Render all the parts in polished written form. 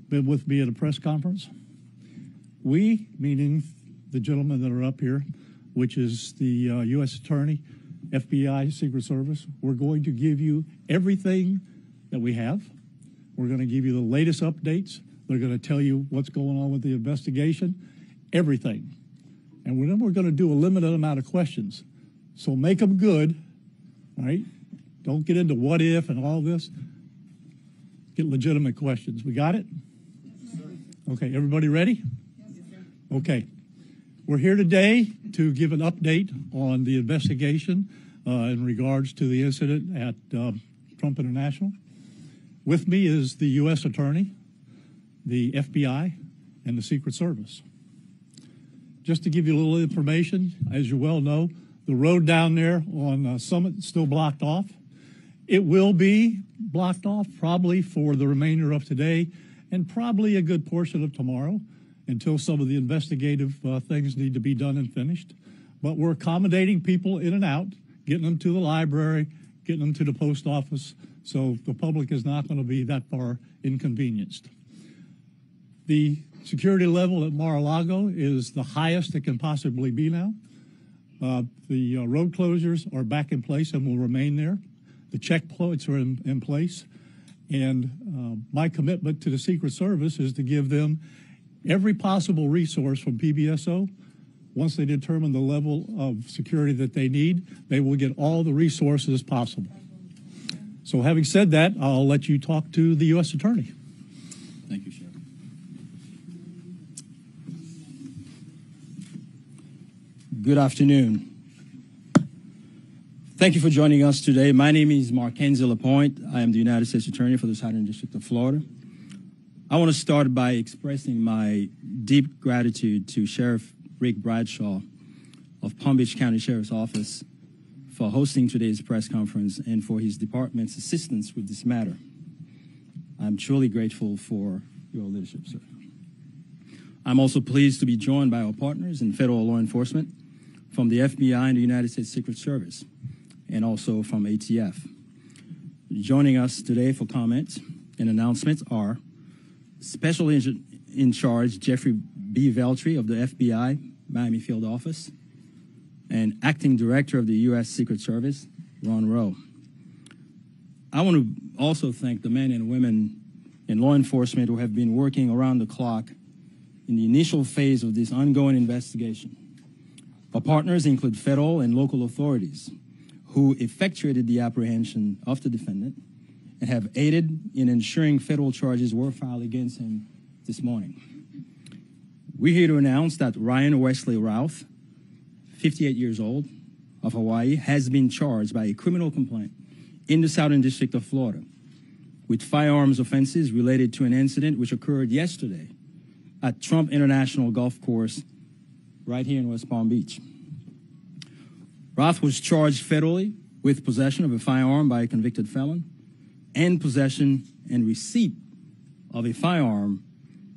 Been with me at a press conference. We, meaning the gentlemen that are up here, which is the U.S. Attorney, FBI, Secret Service, we're going to give you everything that we have. We're going to give you the latest updates. They're going to tell you what's going on with the investigation, everything. And then we're going to do a limited amount of questions. So make them good, all right? Don't get into what if and all this. Get legitimate questions. We got it? Okay, everybody ready? Okay. We're here today to give an update on the investigation in regards to the incident at Trump International. With me is the U.S. Attorney, the FBI, and the Secret Service. Just to give you a little information, as you well know, the road down there on Summit is still blocked off. It will be blocked off probably for the remainder of today and probably a good portion of tomorrow until some of the investigative things need to be done and finished. But we're accommodating people in and out, getting them to the library, getting them to the post office, so the public is not going to be that far inconvenienced. The security level at Mar-a-Lago is the highest it can possibly be now. The road closures are back in place and will remain there. The checkpoints are in place. And my commitment to the Secret Service is to give them every possible resource from PBSO. Once they determine the level of security that they need, they will get all the resources possible. So having said that, I'll let you talk to the U.S. Attorney. Thank you, Sheriff. Good afternoon. Thank you for joining us today. My name is Markenzie Lapointe. I am the United States Attorney for the Southern District of Florida. I want to start by expressing my deep gratitude to Sheriff Rick Bradshaw of Palm Beach County Sheriff's Office for hosting today's press conference and for his department's assistance with this matter. I'm truly grateful for your leadership, sir. I'm also pleased to be joined by our partners in federal law enforcement from the FBI and the United States Secret Service, and also from ATF. Joining us today for comments and announcements are Special Agent in Charge Jeffrey B. Veltri of the FBI Miami Field Office, and Acting Director of the U.S. Secret Service, Ron Rowe. I want to also thank the men and women in law enforcement who have been working around the clock in the initial phase of this ongoing investigation. Our partners include federal and local authorities who effectuated the apprehension of the defendant and have aided in ensuring federal charges were filed against him this morning. We're here to announce that Ryan Wesley Routh, 58 years old, of Hawaii, has been charged by a criminal complaint in the Southern District of Florida with firearms offenses related to an incident which occurred yesterday at Trump International Golf Course right here in West Palm Beach. Roth was charged federally with possession of a firearm by a convicted felon and possession and receipt of a firearm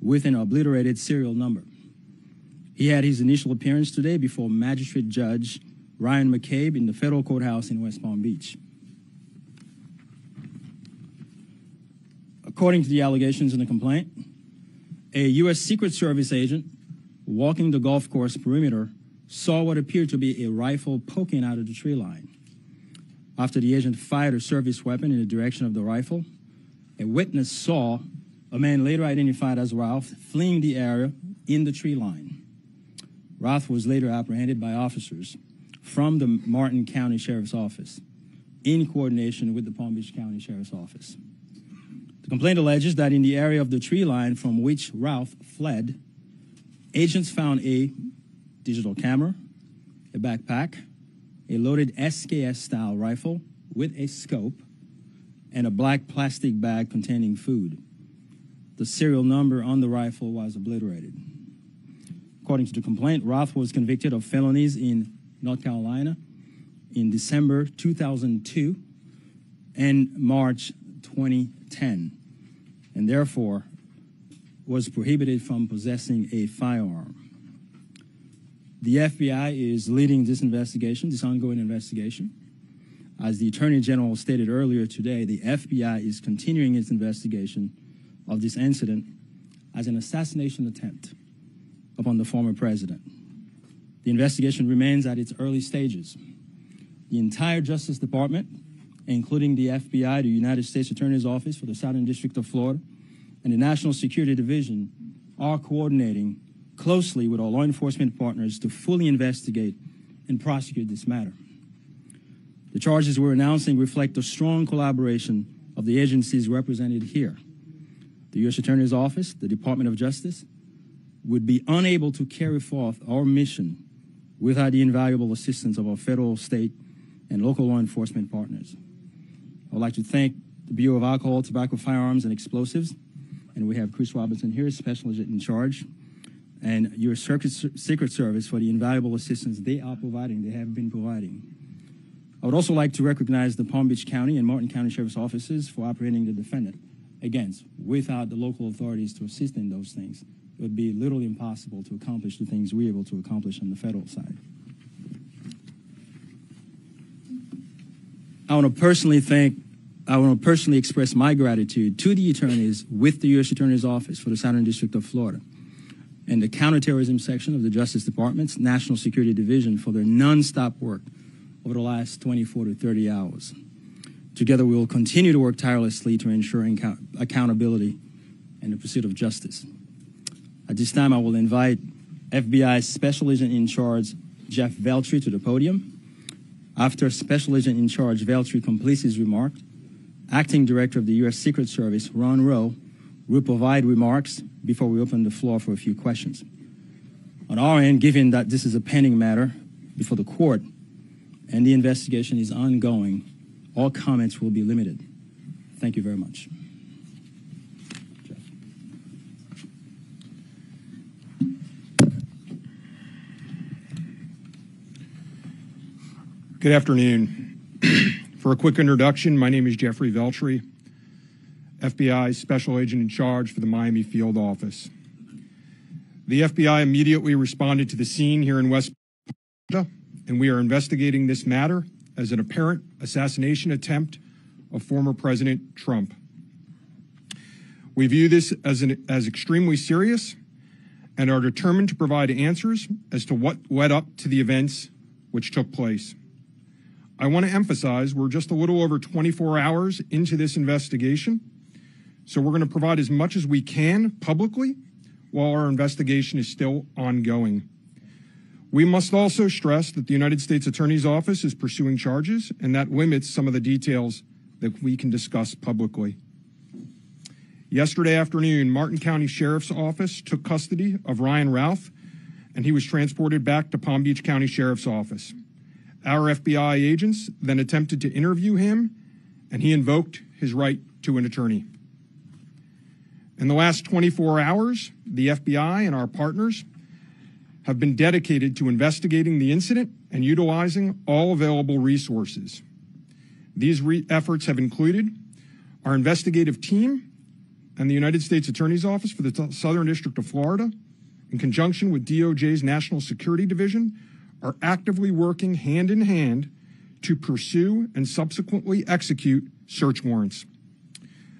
with an obliterated serial number. He had his initial appearance today before Magistrate Judge Ryan McCabe in the federal courthouse in West Palm Beach. According to the allegations in the complaint, a U.S. Secret Service agent walking the golf course perimeter saw what appeared to be a rifle poking out of the tree line. After the agent fired a service weapon in the direction of the rifle, a witness saw a man later identified as Ralph fleeing the area in the tree line. Routh was later apprehended by officers from the Martin County Sheriff's Office in coordination with the Palm Beach County Sheriff's Office. The complaint alleges that in the area of the tree line from which Routh fled, agents found a digital camera, a backpack, a loaded SKS-style rifle with a scope, and a black plastic bag containing food. The serial number on the rifle was obliterated. According to the complaint, Routh was convicted of felonies in North Carolina in December 2002 and March 2010, and therefore was prohibited from possessing a firearm. The FBI is leading this investigation, this ongoing investigation. As the Attorney General stated earlier today, the FBI is continuing its investigation of this incident as an assassination attempt upon the former president. The investigation remains at its early stages. The entire Justice Department, including the FBI, the United States Attorney's Office for the Southern District of Florida, and the National Security Division are coordinating closely with our law enforcement partners to fully investigate and prosecute this matter. The charges we're announcing reflect the strong collaboration of the agencies represented here. The U.S. Attorney's Office, the Department of Justice, would be unable to carry forth our mission without the invaluable assistance of our federal, state, and local law enforcement partners. I would like to thank the Bureau of Alcohol, Tobacco, Firearms, and Explosives, and we have Chris Robinson here, Special Agent in Charge, and your Secret Service for the invaluable assistance they are providing, they have been providing. I would also like to recognize the Palm Beach County and Martin County Sheriff's Offices for apprehending the defendant. Again, without the local authorities to assist in those things, it would be literally impossible to accomplish the things we're able to accomplish on the federal side. I want to personally express my gratitude to the attorneys with the U.S. Attorney's Office for the Southern District of Florida and the Counterterrorism Section of the Justice Department's National Security Division for their nonstop work over the last 24 to 30 hours. Together, we will continue to work tirelessly to ensure accountability and the pursuit of justice. At this time, I will invite FBI Special Agent in Charge Jeff Veltri to the podium. After Special Agent in Charge Veltri completes his remark, Acting Director of the U.S. Secret Service, Ron Rowe, will provide remarks before we open the floor for a few questions. On our end, given that this is a pending matter before the court and the investigation is ongoing, all comments will be limited. Thank you very much. Jeff. Good afternoon. For a quick introduction, my name is Jeffrey Veltri, FBI Special Agent in Charge for the Miami Field Office. The FBI immediately responded to the scene here in West Florida, and we are investigating this matter as an apparent assassination attempt of former President Trump. We view this as extremely serious and are determined to provide answers as to what led up to the events which took place. I want to emphasize we're just a little over 24 hours into this investigation, so we're going to provide as much as we can publicly while our investigation is still ongoing. We must also stress that the United States Attorney's Office is pursuing charges, and that limits some of the details that we can discuss publicly. Yesterday afternoon, Martin County Sheriff's Office took custody of Ryan Routh, and he was transported back to Palm Beach County Sheriff's Office. Our FBI agents then attempted to interview him, and he invoked his right to an attorney. In the last 24 hours, the FBI and our partners have been dedicated to investigating the incident and utilizing all available resources. These efforts have included our investigative team and the United States Attorney's Office for the Southern District of Florida, in conjunction with DOJ's National Security Division, are actively working hand in hand to pursue and subsequently execute search warrants.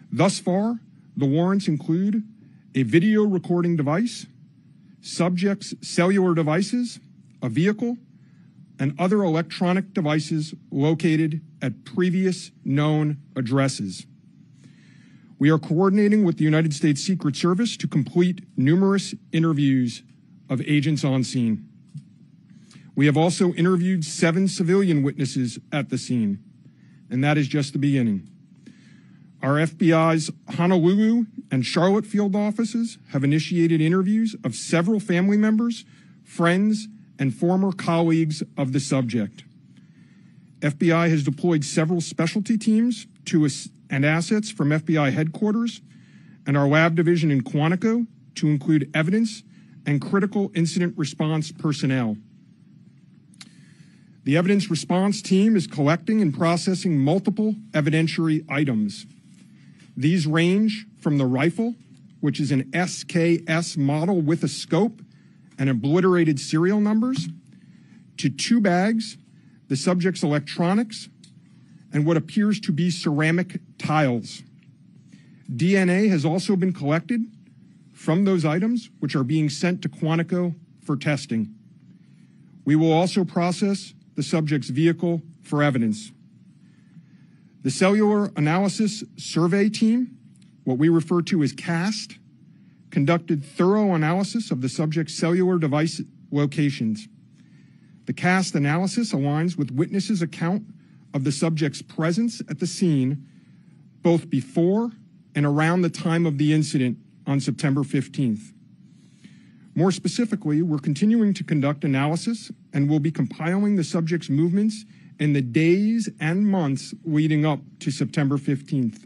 Thus far, the warrants include a video recording device, subjects' cellular devices, a vehicle, and other electronic devices located at previous known addresses. We are coordinating with the United States Secret Service to complete numerous interviews of agents on scene. We have also interviewed 7 civilian witnesses at the scene, and that is just the beginning. Our FBI's Honolulu and Charlotte field offices have initiated interviews of several family members, friends, and former colleagues of the subject. FBI has deployed several specialty teams and assets from FBI headquarters and our lab division in Quantico to include evidence and critical incident response personnel. The evidence response team is collecting and processing multiple evidentiary items. These range from the rifle, which is an SKS model with a scope and obliterated serial numbers, to 2 bags, the subject's electronics, and what appears to be ceramic tiles. DNA has also been collected from those items, which are being sent to Quantico for testing. We will also process the subject's vehicle for evidence. The Cellular Analysis Survey Team, what we refer to as CAST, conducted thorough analysis of the subject's cellular device locations. The CAST analysis aligns with witnesses' account of the subject's presence at the scene both before and around the time of the incident on September 15th. More specifically, we're continuing to conduct analysis and will be compiling the subject's movements in the days and months leading up to September 15th.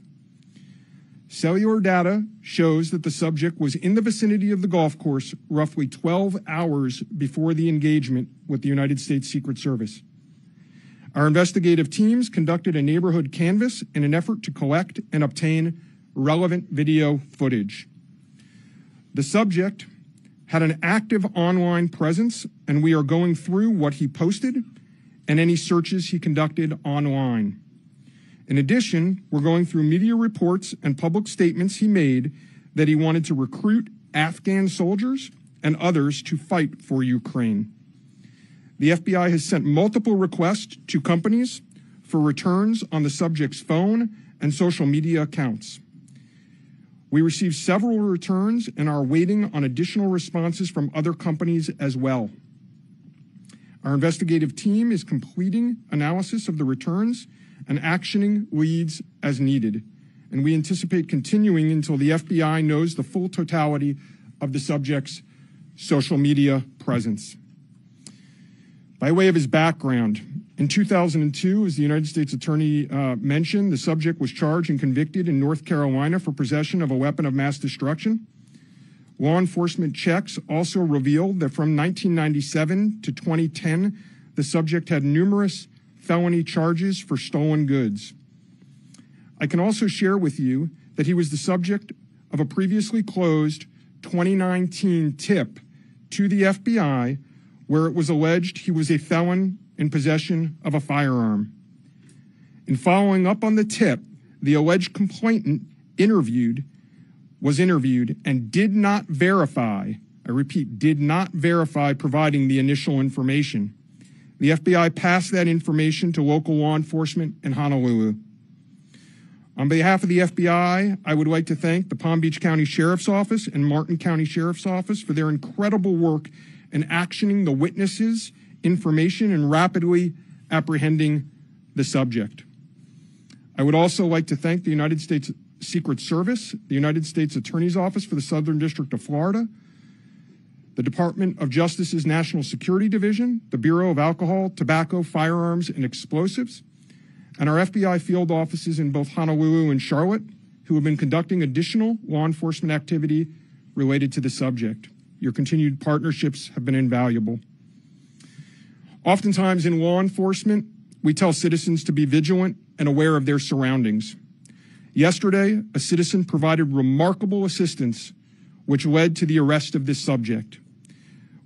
Cellular data shows that the subject was in the vicinity of the golf course roughly 12 hours before the engagement with the United States Secret Service. Our investigative teams conducted a neighborhood canvass in an effort to collect and obtain relevant video footage. The subject had an active online presence, and we are going through what he posted and any searches he conducted online. In addition, we're going through media reports and public statements he made that he wanted to recruit Afghan soldiers and others to fight for Ukraine. The FBI has sent multiple requests to companies for returns on the subject's phone and social media accounts. We received several returns and are waiting on additional responses from other companies as well. Our investigative team is completing analysis of the returns and actioning leads as needed, and we anticipate continuing until the FBI knows the full totality of the subject's social media presence. By way of his background, in 2002, as the United States Attorney mentioned, the subject was charged and convicted in North Carolina for possession of a weapon of mass destruction. Law enforcement checks also revealed that from 1997 to 2010, the subject had numerous felony charges for stolen goods. I can also share with you that he was the subject of a previously closed 2019 tip to the FBI where it was alleged he was a felon in possession of a firearm. In following up on the tip, the alleged complainant was interviewed and did not verify, I repeat, did not verify providing the initial information. The FBI passed that information to local law enforcement in Honolulu. On behalf of the FBI, I would like to thank the Palm Beach County Sheriff's Office and Martin County Sheriff's Office for their incredible work in actioning the witnesses' information and rapidly apprehending the subject. I would also like to thank the United States Secret Service, the United States Attorney's Office for the Southern District of Florida, the Department of Justice's National Security Division, the Bureau of Alcohol, Tobacco, Firearms, and Explosives, and our FBI field offices in both Honolulu and Charlotte, who have been conducting additional law enforcement activity related to the subject. Your continued partnerships have been invaluable. Oftentimes in law enforcement, we tell citizens to be vigilant and aware of their surroundings. Yesterday, a citizen provided remarkable assistance, which led to the arrest of this subject.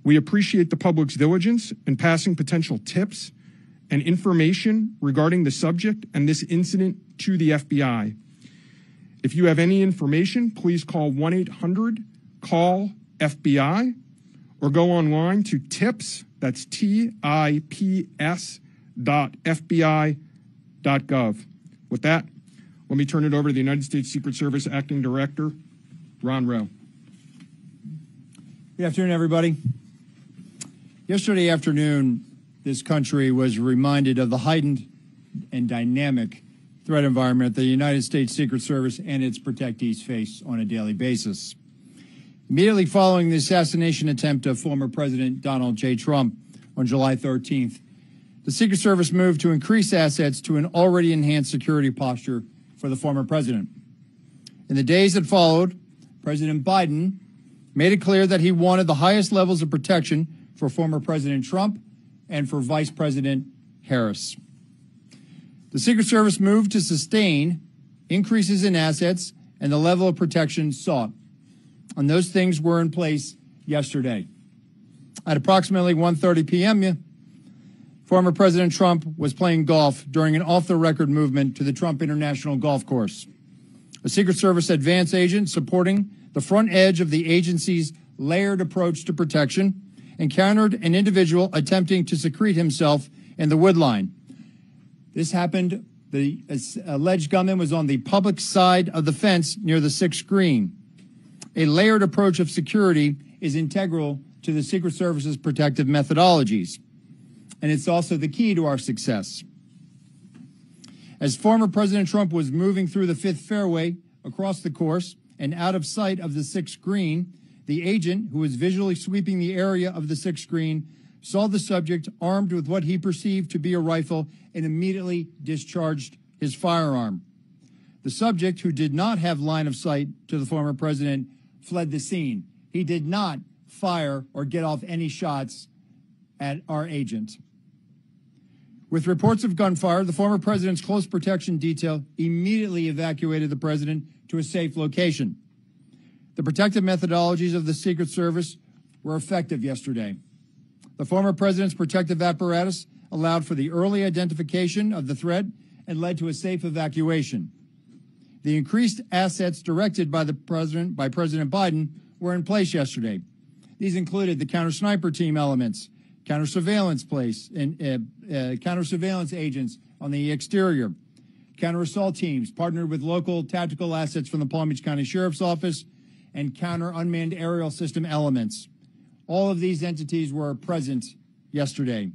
We appreciate the public's diligence in passing potential tips and information regarding the subject and this incident to the FBI. If you have any information, please call 1-800-CALL-FBI or go online to tips, that's tips.fbi.gov. With that, let me turn it over to the United States Secret Service Acting Director, Ron Rowe. Good afternoon, everybody. Yesterday afternoon, this country was reminded of the heightened and dynamic threat environment the United States Secret Service and its protectees face on a daily basis. Immediately following the assassination attempt of former President Donald J. Trump on July 13th, the Secret Service moved to increase assets to an already enhanced security posture for the former president. In the days that followed, President Biden made it clear that he wanted the highest levels of protection for former President Trump and for Vice President Harris. The Secret Service moved to sustain increases in assets and the level of protection sought. And those things were in place yesterday. At approximately 1:30 p.m., former President Trump was playing golf during an off-the-record movement to the Trump International Golf Course. A Secret Service advance agent supporting the front edge of the agency's layered approach to protection encountered an individual attempting to secrete himself in the woodline. This happened, the alleged gunman was on the public side of the fence near the 6th green. A layered approach of security is integral to the Secret Service's protective methodologies, and it's also the key to our success. As former President Trump was moving through the 5th fairway across the course and out of sight of the 6th green, the agent, who was visually sweeping the area of the 6th green, saw the subject armed with what he perceived to be a rifle and immediately discharged his firearm. The subject, who did not have line of sight to the former president, fled the scene. He did not fire or get off any shots at our agent. With reports of gunfire, the former president's close protection detail immediately evacuated the president to a safe location. The protective methodologies of the Secret Service were effective yesterday. The former president's protective apparatus allowed for the early identification of the threat and led to a safe evacuation. The increased assets directed by President Biden were in place yesterday. These included the counter-sniper team elements, counter-surveillance counter-surveillance agents on the exterior, counter-assault teams partnered with local tactical assets from the Palm Beach County Sheriff's Office, and counter-unmanned aerial system elements. All of these entities were present yesterday.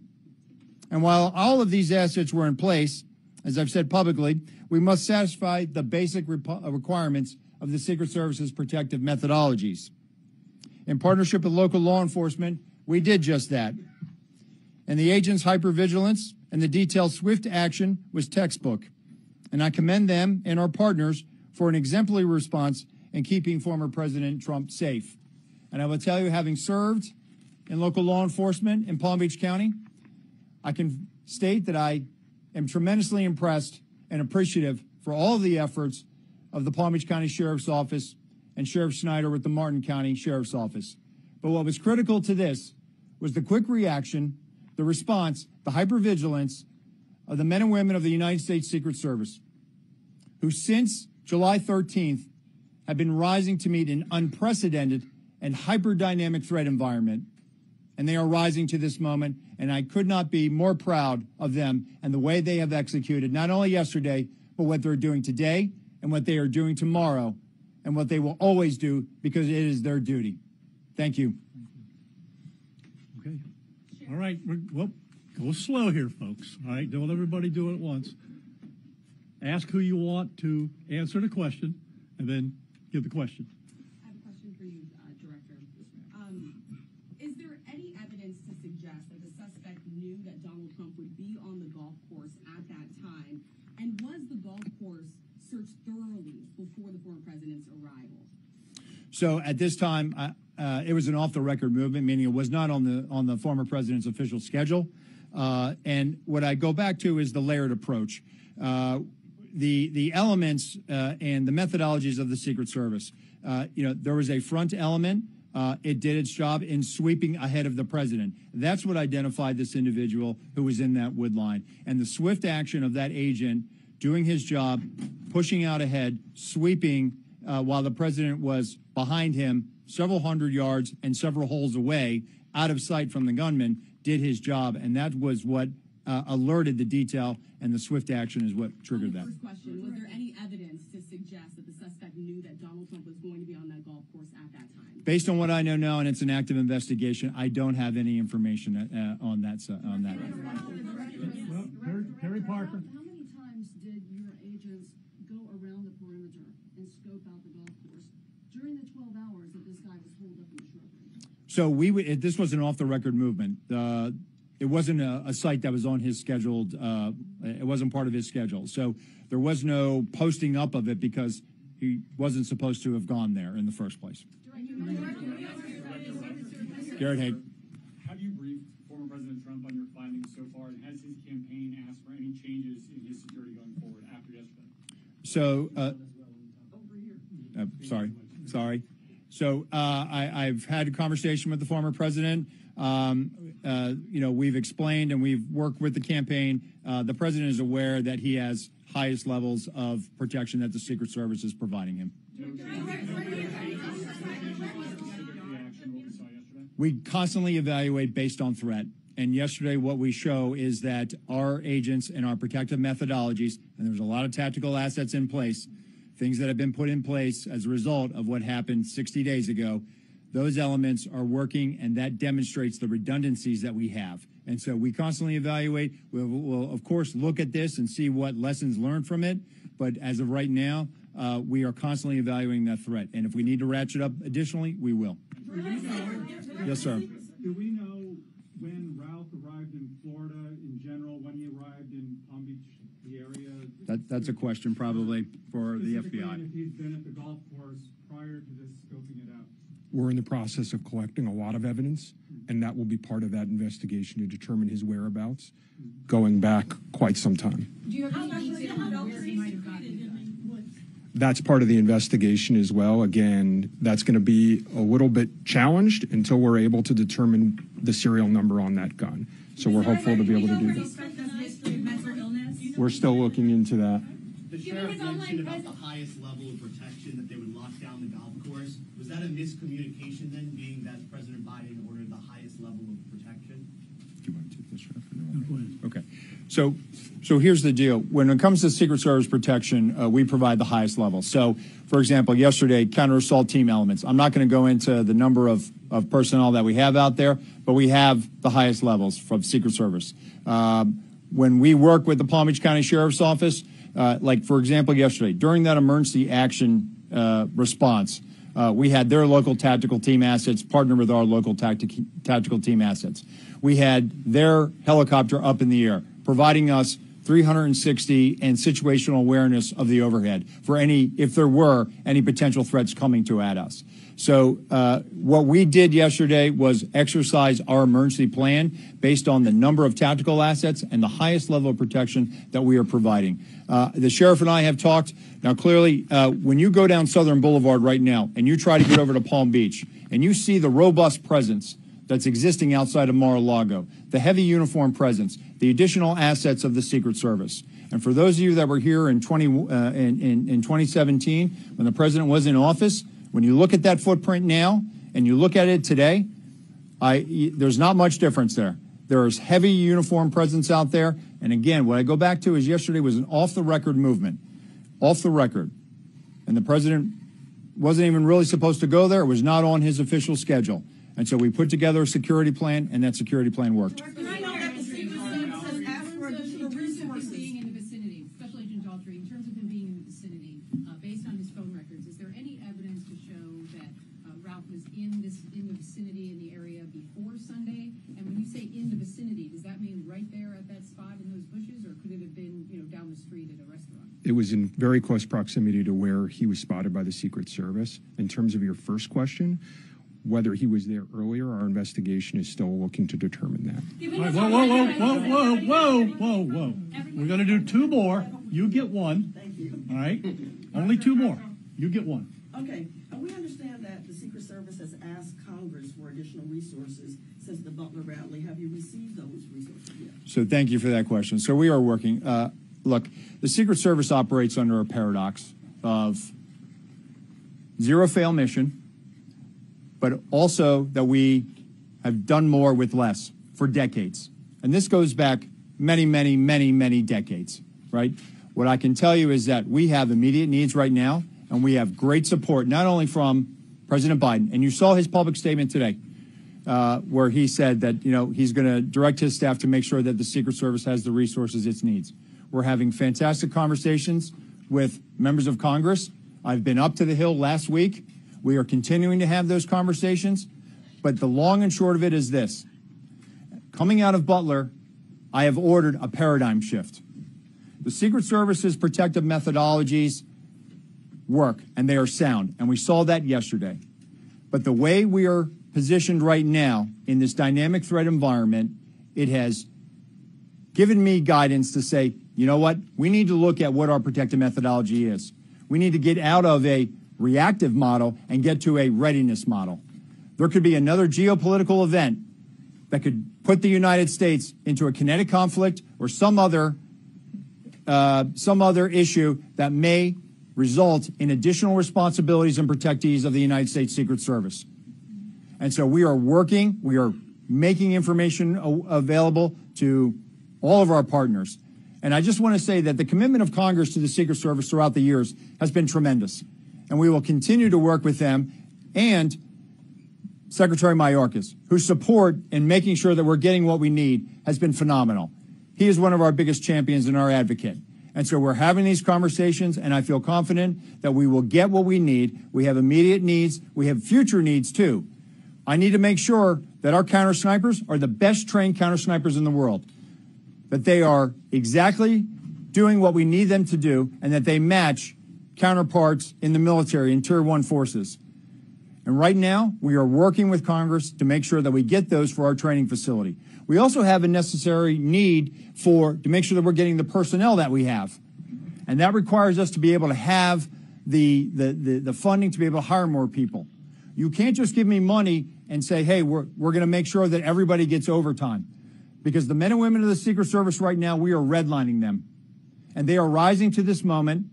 And while all of these assets were in place, as I've said publicly, we must satisfy the basic requirements of the Secret Service's protective methodologies. In partnership with local law enforcement, we did just that. And the agents' hypervigilance and the detailed swift action was textbook. And I commend them and our partners for an exemplary response in keeping former President Trump safe. And I will tell you, having served in local law enforcement in Palm Beach County, I can state that I am tremendously impressed and appreciative for all of the efforts of the Palm Beach County Sheriff's Office and Sheriff Snyder with the Martin County Sheriff's Office. But what was critical to this was the quick reaction, the response, the hypervigilance of the men and women of the United States Secret Service, who since July 13th have been rising to meet an unprecedented and hyper-dynamic threat environment. And they are rising to this moment, and I could not be more proud of them and the way they have executed, not only yesterday, but what they're doing today and what they are doing tomorrow and what they will always do because it is their duty. Thank you. Okay. All right. Well, go slow here, folks. All right. Don't everybody do it at once. Ask who you want to answer the question, and then give the question. I have a question for you, Director. Is there any evidence to suggest that the suspect knew that Donald Trump would be on the golf course at that time? And was the golf course searched thoroughly before the former president's arrival? So at this time, it was an off-the-record movement, meaning it was not on the former president's official schedule. And what I go back to is the layered approach. The elements and the methodologies of the Secret Service. There was a front element. It did its job in sweeping ahead of the president. That's what identified this individual who was in that wood line. And the swift action of that agent doing his job, pushing out ahead, sweeping while the president was behind him several hundred yards and several holes away, out of sight from the gunman, did his job. And that was what alerted the detail, and the swift action is what triggered that. First question, was there any evidence to suggest that the suspect knew that Donald Trump was going to be on that golf course at that time? Based on what I know now, and it's an active investigation, I don't have any information on that. Terry Parker. How many times did your agents go around the perimeter and scope out the golf course during the 12 hours that this guy was holed up in the shrubbery? So this was an off-the-record movement. It wasn't a site that was on his scheduled. It wasn't part of his schedule. So there was no posting up of it because he wasn't supposed to have gone there in the first place. Garrett Haig. Have you briefed former President Trump on your findings so far, and has his campaign asked for any changes in his security going forward after yesterday? So, sorry. So I've had a conversation with the former president. We've explained and we've worked with the campaign. The president is aware that he has highest levels of protection that the Secret Service is providing him. We constantly evaluate based on threat. And yesterday what we show is that our agents and our protective methodologies, and there's a lot of tactical assets in place, things that have been put in place as a result of what happened 60 days ago, those elements are working, and that demonstrates the redundancies that we have. And so we constantly evaluate. We'll of course, look at this and see what lessons learned from it. But as of right now, we are constantly evaluating that threat. And if we need to ratchet up additionally, we will. Yes, sir. Do we know when Ralph arrived in Florida in general, when he arrived in Palm Beach, the area? That's a question probably for the FBI. And if he's been at the golf course prior to this scoping it out? We're in the process of collecting a lot of evidence, and that will be part of that investigation to determine his whereabouts going back quite some time. Do you have any detail on where he might have gotten? That's part of the investigation as well. Again, that's going to be a little bit challenged until we're able to determine the serial number on that gun. So we're hopeful to be able to do that. We're still looking into that. The sheriff mentioned about the highest level of protection that they would lock down the golf course. Was that a miscommunication then, being that President Biden ordered the highest level of protection? Do you want to take this, Sheriff? Okay. So here's the deal. When it comes to Secret Service protection, we provide the highest level. So, for example, yesterday, counter-assault team elements. I'm not going to go into the number of personnel that we have out there, but we have the highest levels from Secret Service. When we work with the Palm Beach County Sheriff's Office, like, for example, yesterday, during that emergency action response, we had their local tactical team assets partner with our local tactical team assets. We had their helicopter up in the air, providing us 360 and situational awareness of the overhead for if there were any potential threats coming at us. So what we did yesterday was exercise our emergency plan based on the number of tactical assets and the highest level of protection that we are providing. The sheriff and I have talked. Now, clearly, when you go down Southern Boulevard right now and you try to get over to Palm Beach and you see the robust presence that's existing outside of Mar-a-Lago, the heavy uniform presence, the additional assets of the Secret Service. And for those of you that were here in 2017, when the president was in office, when you look at that footprint now and you look at it today, there's not much difference there. There is heavy uniform presence out there. And again, what I go back to is yesterday was an off-the-record movement. Off the record. And the president wasn't even really supposed to go there. It was not on his official schedule. And so we put together a security plan, and that security plan worked. Can I know that the Secret Service has asked for the resources being in the vicinity, Special Agent Daughtry, in terms of him being in the vicinity, based on his phone records, is there any evidence to show that Ralph was in the vicinity in the area before Sunday? And when you say in the vicinity, does that mean right there at that spot in those bushes, or could it have been, down the street at a restaurant? It was in very close proximity to where he was spotted by the Secret Service. In terms of your first question, whether he was there earlier, our investigation is still looking to determine that. All right, whoa. We're going to do two more. You get one. Thank you. All right? Only two more. You get one. Okay. We understand that the Secret Service has asked Congress for additional resources since the Butler rally. Have you received those resources yet? So thank you for that question. So we are working. Look, the Secret Service operates under a paradox of zero-fail mission, but also that we have done more with less for decades. And this goes back many decades, right? What I can tell you is that we have immediate needs right now, and we have great support, not only from President Biden, and you saw his public statement today, where he said that, he's going to direct his staff to make sure that the Secret Service has the resources it needs. We're having fantastic conversations with members of Congress. I've been up to the Hill last week. We are continuing to have those conversations. But the long and short of it is this. Coming out of Butler, I have ordered a paradigm shift. The Secret Service's protective methodologies work, and they are sound, and we saw that yesterday. But the way we are positioned right now in this dynamic threat environment, it has given me guidance to say, you know what, we need to look at what our protective methodology is. We need to get out of a reactive model and get to a readiness model. There could be another geopolitical event that could put the United States into a kinetic conflict or some other issue that may result in additional responsibilities and protectees of the United States Secret Service. And so we are working, we are making information available to all of our partners. And I just want to say that the commitment of Congress to the Secret Service throughout the years has been tremendous. And we will continue to work with them and Secretary Mayorkas, whose support in making sure that we're getting what we need has been phenomenal. He is one of our biggest champions and our advocate. And so we're having these conversations, and I feel confident that we will get what we need. We have immediate needs. We have future needs, too. I need to make sure that our counter snipers are the best trained counter snipers in the world, that they are exactly doing what we need them to do, and that they match counterparts in the military and Tier 1 forces. And right now, we are working with Congress to make sure that we get those for our training facility. We also have a necessary need to make sure that we're getting the personnel that we have. And that requires us to be able to have the funding to be able to hire more people. You can't just give me money and say, hey, we're going to make sure that everybody gets overtime. Because the men and women of the Secret Service right now, we are redlining them. And they are rising to this moment,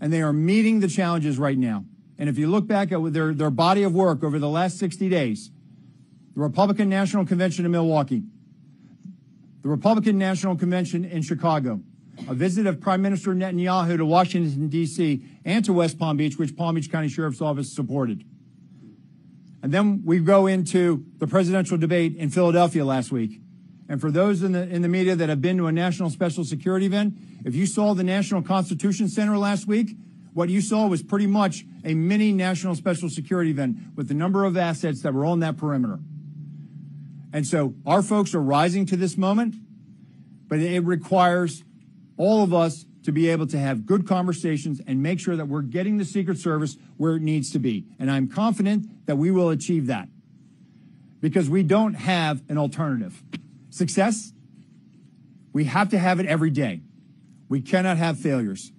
and they are meeting the challenges right now. And if you look back at their body of work over the last 60 days, the Republican National Convention in Milwaukee, the Republican National Convention in Chicago, a visit of Prime Minister Netanyahu to Washington, D.C., and to West Palm Beach, which Palm Beach County Sheriff's Office supported. And then we go into the presidential debate in Philadelphia last week. And for those in the media that have been to a national special security event, if you saw the National Constitution Center last week, what you saw was pretty much a mini national special security event with the number of assets that were on that perimeter. And so our folks are rising to this moment, but it requires all of us to be able to have good conversations and make sure that we're getting the Secret Service where it needs to be. And I'm confident that we will achieve that because we don't have an alternative. Success, we have to have it every day. We cannot have failures.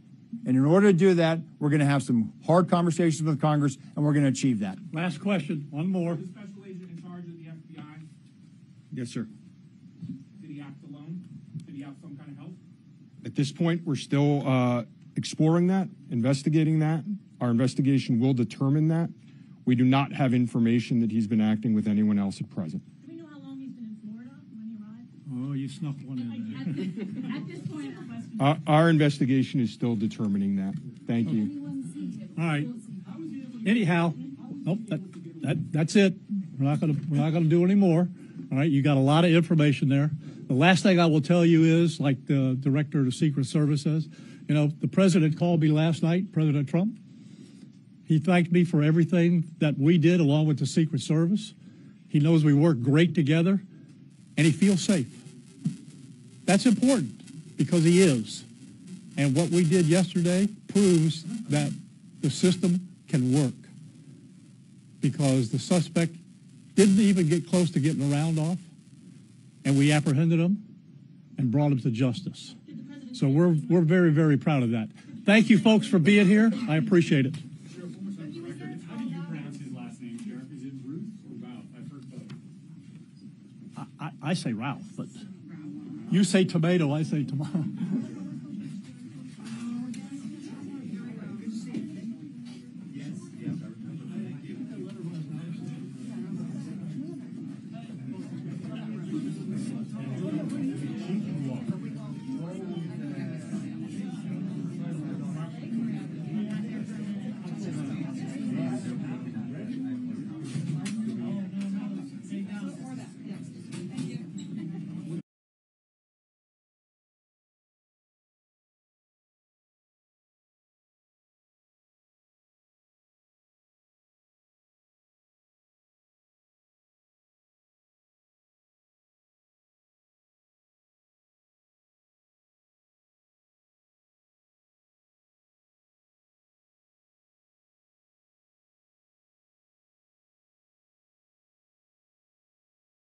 And in order to do that, we're going to have some hard conversations with Congress, and we're going to achieve that. Last question, one more. The special agent in charge of the FBI, Yes, sir. did he act alone? Did he have some kind of help? At this point, we're still exploring that, investigating that. Our investigation will determine that. We do not have information that he's been acting with anyone else at present. Do we know how long he's been in Florida when he arrived? Oh, you snuck one in there. At this point, the question. Our investigation is still determining that. Thank you. Anyone see him? All right. Anyhow, nope, that's it. We're not gonna do any more. All right, you got a lot of information there. The last thing I will tell you is, like the director of the Secret Service says, the president called me last night, President Trump. He thanked me for everything that we did along with the Secret Service. He knows we work great together, and he feels safe. That's important because he is. And what we did yesterday proves that the system can work because the suspect didn't even get close to getting a round off, and we apprehended him and brought him to justice. So we're very, very proud of that. Thank you, folks, for being here. I appreciate it. Sheriff, almost on the record, how do you pronounce his last name, Sheriff? Is it Ruth or Ralph? I've heard both. I say Ralph, but you say tomato, I say tomato.